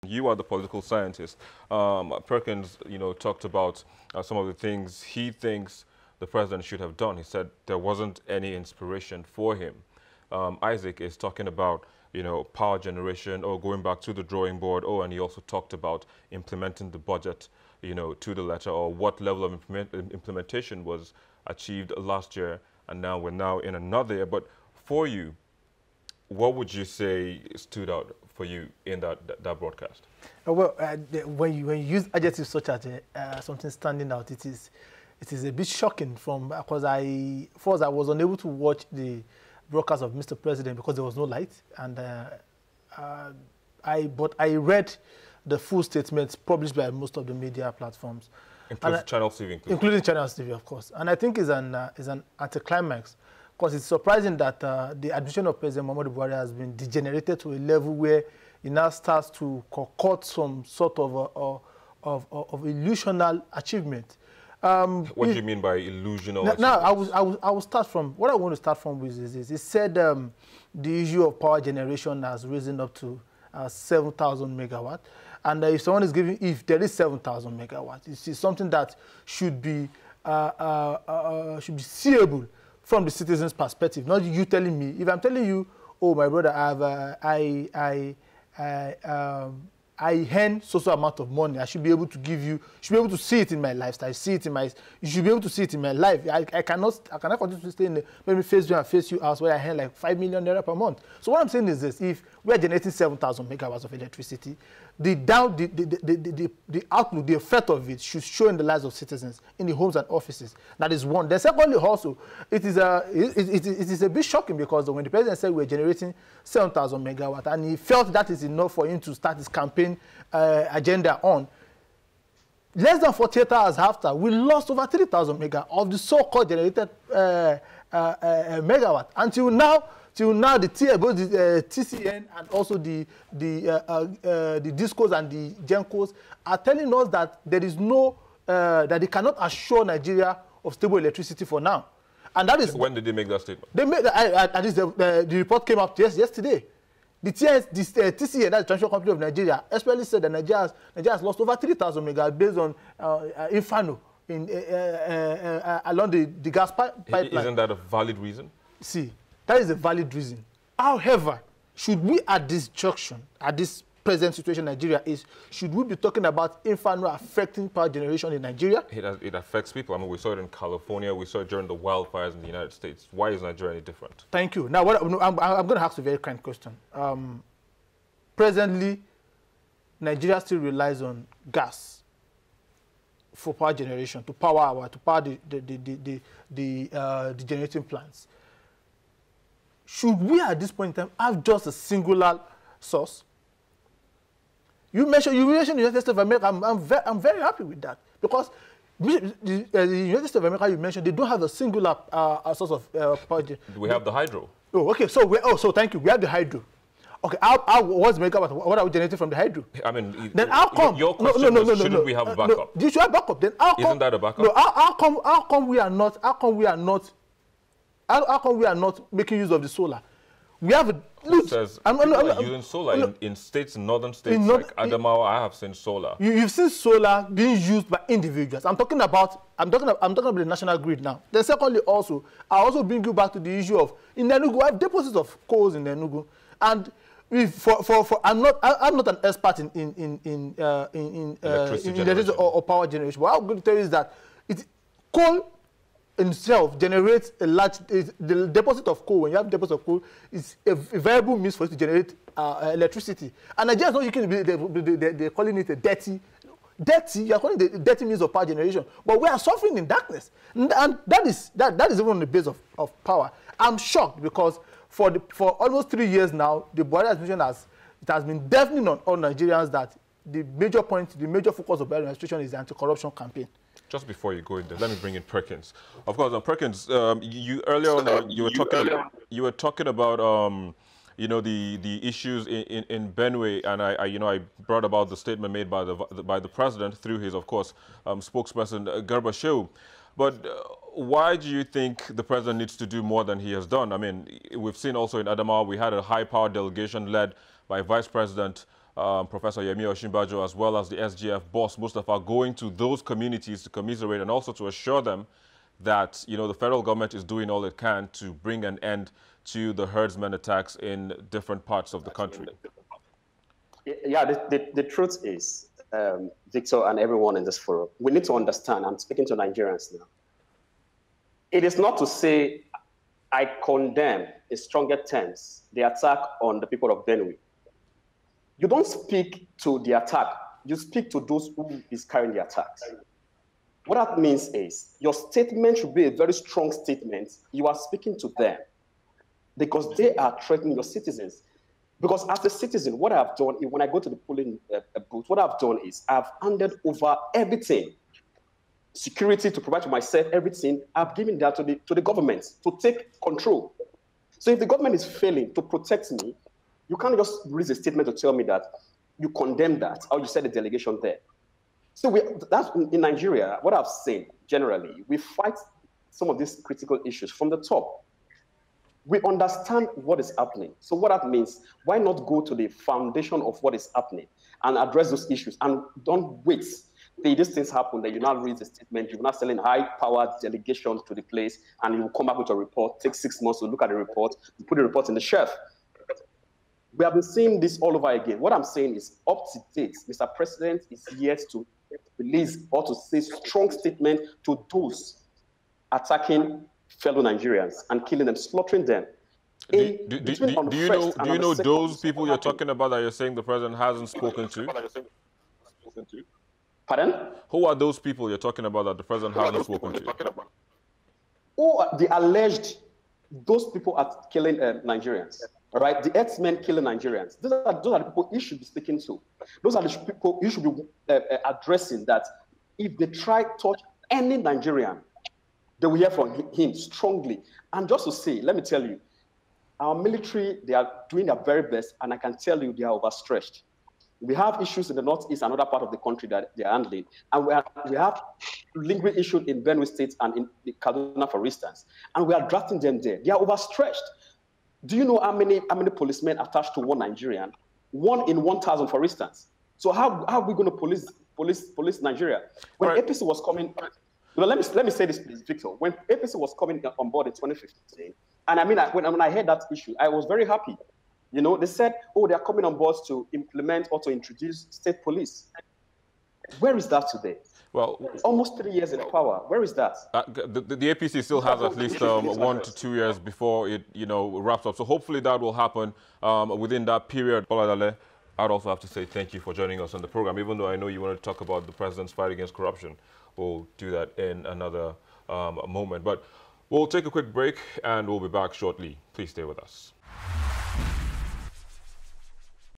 You are the political scientist. Perkins, talked about some of the things he thinks the president should have done. He said there wasn't any inspiration for him. Isaac is talking about, power generation, or going back to the drawing board, and he also talked about implementing the budget, to the letter, or what level of implementation was achieved last year, and now we're now in another year. But for you, what would you say stood out for you in that broadcast? Well, when you use adjectives such as something standing out, it is a bit shocking because I was unable to watch the broadcast of Mr. President because there was no light, and but I read the full statements published by most of the media platforms, including Channel TV, including Channel TV, of course. And I think is an anticlimax, because it's surprising that the administration of President Muhammadu Buhari has been degenerated to a level where it now starts to concoct some sort of illusional achievement. What do you mean by illusional? Now, I will start from what I want to start from is this. It said the issue of power generation has risen up to 7,000 megawatts, and if someone is giving, if there is 7,000 megawatts, it's something that should be seeable from the citizen's perspective. Not you telling me. If I'm telling you, oh my brother, I earn so amount of money, I should be able to give you, should be able to see it in my lifestyle, see it in my, you should be able to see it in my life. I cannot continue to stay in the, maybe face you and face you house where I earn like 5 million naira per month. So what I'm saying is this: if we are generating 7,000 megawatts of electricity, the outlook, the effect of it should show in the lives of citizens, in the homes and offices. That is one. Then secondly, also, it is a bit shocking, because when the president said we're generating 7,000 megawatts, and he felt that is enough for him to start his campaign agenda on, less than 48 hours after, we lost over 3,000 megawatts of the so-called generated megawatt. Until now, both the TCN and also the DISCOs and the GENCOs are telling us that there is no, that they cannot assure Nigeria of stable electricity for now. And that is... When did they make that statement? They made, at least the report came out yesterday. The TCN, that's the Transport Company of Nigeria, especially said that Nigeria has lost over 3,000 megawatts based on Inferno along the gas pipeline. Isn't that a valid reason? See, that is a valid reason. However, should we at this junction, at this present situation in Nigeria, should we be talking about Inferno affecting power generation in Nigeria? It affects people. I mean, we saw it in California. We saw it during the wildfires in the United States. Why is Nigeria any different? Thank you. Now, I'm going to ask a very kind question. Presently, Nigeria still relies on gas for power generation, to power the generating plants. Should we at this point in time have just a singular source? You mentioned the United States of America. I'm very happy with that, because the United States of America, you mentioned, they don't have a singular source of power. We have the hydro. Oh, okay. So so thank you. We have the hydro. Okay. What's megawatt? What are we generating from the hydro? I mean, then how come? Your question was, shouldn't we have a backup? You should have backup. Then how come? Isn't that a backup? No. How come we are not? How come we are not making use of the solar? We have a look. Using solar in states, in northern states like Adamawa. I have seen solar. You've seen solar being used by individuals. I'm talking about the national grid now. Then secondly, also, I also bring you back to the issue of in Enugu. I have deposits of coals in Enugu, and I'm not an expert in electricity or power generation. What I'm going to tell you is that coal itself generates a large, the deposit of coal. When you have deposit of coal, is a viable means for it to generate electricity. And Nigeria is not they're calling it a dirty. You are calling it the dirty means of power generation. But we are suffering in darkness, and that is even on the base of power. I'm shocked, because for almost 3 years now, the Buhari administration has been deafening on all Nigerians that the major focus of Buhari administration is the anti-corruption campaign. Just before you go in there, let me bring in Perkins. Of course, Perkins, you earlier on you were talking about the issues in Benue, and I brought about the statement made by the president through his, of course, spokesperson Garba Shehu. But why do you think the president needs to do more than he has done? I mean, we've seen also in Adamawa, we had a high-power delegation led by Vice President Professor Yemi Osinbajo, as well as the SGF boss, Mustafa, going to those communities to commiserate and also to assure them that, the federal government is doing all it can to bring an end to the herdsmen attacks in different parts of the country? Yeah, the truth is, Victor and everyone in this forum, we need to understand, I'm speaking to Nigerians now, it is not to say I condemn in stronger terms the attack on the people of Benue. You don't speak to the attack, you speak to those who is carrying the attacks. What that means is your statement should be a very strong statement. You are speaking to them because they are threatening your citizens. Because as a citizen, what I've done, when I go to the polling booth, what I've done is I've handed over everything, security to provide for myself, everything. I've given that to the government to take control. So if the government is failing to protect me, you can't just release a statement to tell me that you condemn that, or you send a delegation there. So that's in Nigeria, what I've seen generally, we fight some of these critical issues from the top. We understand what is happening. So what that means, why not go to the foundation of what is happening and address those issues and don't wait till these things happen, then you now release a statement, you're not selling high-powered delegation to the place, and you will come back with a report, take 6 months to look at the report, you put the report in the shelf. We have been seeing this all over again. What I'm saying is, up to date, Mr. President is yet to release or to say strong statement to those attacking fellow Nigerians and killing them, slaughtering them. Do you know those people you're talking about that you're saying the president hasn't spoken to? Pardon? Who are those people you're talking about that the president hasn't spoken to? Who are the alleged, those people are killing Nigerians, all right? The X-Men killing Nigerians. Those are the people you should be speaking to. Those are the people you should be addressing, that if they try to touch any Nigerian, they will hear from him strongly. And just to say, let me tell you, our military, they are doing their very best, and I can tell you they are overstretched. We have issues in the northeast, another part of the country that they are handling. And we have lingering issues in Benue State and in Kaduna, for instance. And we are drafting them there. They are overstretched. Do you know how many policemen attached to one Nigerian? 1 in 1,000, for instance. So how are we going to police Nigeria? When APC was coming, let me say this, please, Victor. When APC was coming on board in 2015, and I mean, when I heard that issue, I was very happy. They said, oh, they are coming on board to implement or to introduce state police. Where is that today? Well, almost 3 years in power. Where is that? The APC still has at least 1 to 2 years before it, wraps up. So hopefully that will happen within that period. Oladale, I'd also have to say thank you for joining us on the program, even though I know you want to talk about the president's fight against corruption. We'll do that in another moment. But we'll take a quick break and we'll be back shortly. Please stay with us.